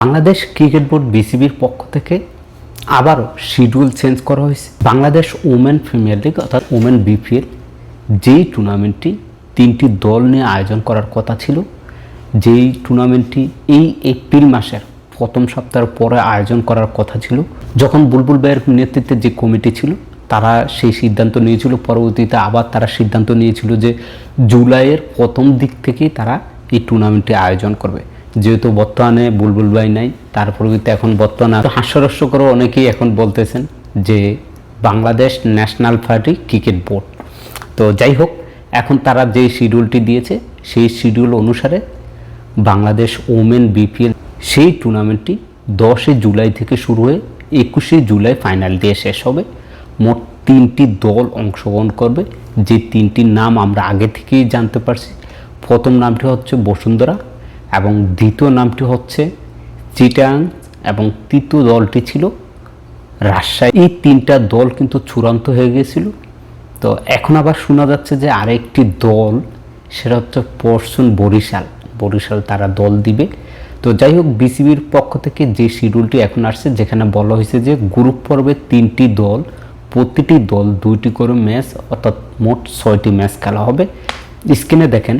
Bangladesh cricket board বিসিবির পক্ষ থেকে আবারও শিডিউল চেঞ্জ করা হয়েছে। বাংলাদেশ ওমেন প্রিমিয়ার লিগ অর্থাৎ ওমেন বিপিএল যেই টুর্নামেন্টটি 3টি দল নিয়ে আয়োজন করার কথা ছিল, যেই টুর্নামেন্টটি এই এপ্রিল মাসের প্রথম সপ্তাহের পরে আয়োজন করার কথা ছিল, যখন বুলবুল ভাইয়ের নেতৃত্বে যে কমিটি ছিল তারা সেই সিদ্ধান্ত নিয়েছিল। পরবর্তীতে আবার তারা সিদ্ধান্ত নিয়েছিল যে জুলাইয়ের প্রথম দিক থেকেই তারা এই টুর্নামেন্টটি আয়োজন করবে। যেহেতু বর্তমানে বুলবুল ভাই নাই, তার পরিবর্তে এখন বর্তমানে হাস্যরস্যকর অনেকেই এখন বলতেছেন যে Bangladesh national party cricket board. তো যাই হোক, এখন তারা যে শিডিউলটি দিয়েছে সেই শিডিউল অনুসারে বাংলাদেশ ওমেন বিপিএল সেই টুর্নামেন্টটি 10 জুলাই থেকে শুরু হয়ে 21 জুলাই ফাইনাল দিয়ে শেষ হবে। মোট 3টি দল অংশগ্রহণ করবে, যে 3টির নাম আমরা আগে থেকেই জানতে পারছি। প্রথম নামটি হচ্ছে বসুন্ধরা এবং দ্বিতীয় নামটি হচ্ছে চিটাগাং এবং তৃতীয় দলটি ছিল রাজশাহী। এই 3টা দল কিন্তু চূড়ান্ত হয়ে গিয়েছিল। তো এখন আবার শোনা যাচ্ছে যে আরেকটি দল, সেটা হচ্ছে পরশুন বরিশাল তারা দল দিবে। তো যাই হোক, বিসিবির পক্ষ থেকে যে শিডিউলটি এখন আসছে, যেখানে বলা হয়েছে যে গ্রুপ পর্বে 3টি দল, প্রতিটি দল 2টি করে ম্যাচ অর্থাৎ মোট 6টি ম্যাচ খেলা হবে। স্ক্রিনে দেখেন,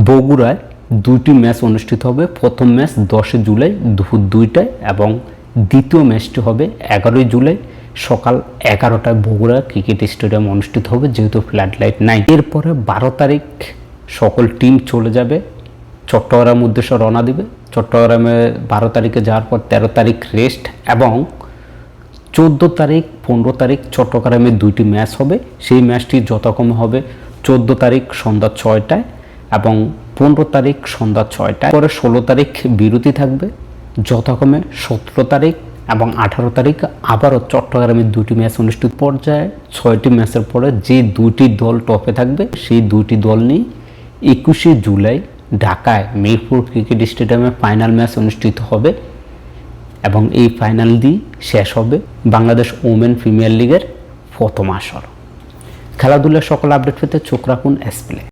বগুড়ায় 2টি ম্যাচ অনুষ্ঠিত হবে। প্রথম ম্যাচ 10 জুলাই দুপুর 2টায় এবং দ্বিতীয় ম্যাচটি হবে 11 জুলাই সকাল 11টায় বগুড়া ক্রিকেট স্টেডিয়াম অনুষ্ঠিত হবে, যেহেতু ফ্লাড লাইট নাই। এরপরে 12 তারিখ সকল টিম চলে যাবে চট্টগ্রাম উদ্দেশ্যে রওনা দিবে। চট্টগ্রামে 12 তারিখে যাওয়ার পর 13 তারিখ রেস্ট এবং 14 তারিখ 15 তারিখ চট্টগ্রামে 2টি ম্যাচ হবে। সেই ম্যাচটি যথাক্রমে হবে 14 তারিখ সন্ধ্যা 6টায় এবং 15 তারিখ সন্ধ্যা 6টায়। পরে 16 তারিখ বিরতি থাকবে, যথাক্রমে 17 তারিখ এবং 18 তারিখ আবারও চট্টগ্রামে 2টি ম্যাচ অনুষ্ঠিত। পর্যায়ে 6টি ম্যাচের পরে যে 2টি দল টপে থাকবে সেই 2টি দল নিয়ে 21 জুলাই ঢাকায় মিরপুর ক্রিকেট স্টেডিয়ামে ফাইনাল ম্যাচ অনুষ্ঠিত হবে এবং এই ফাইনাল দিয়ে শেষ হবে বাংলাদেশ ওমেন প্রিমিয়ার লিগের প্রথম আসর। খেলাধুলার সকল আপডেট পেতে চোখ রাখুন এসপ্লে।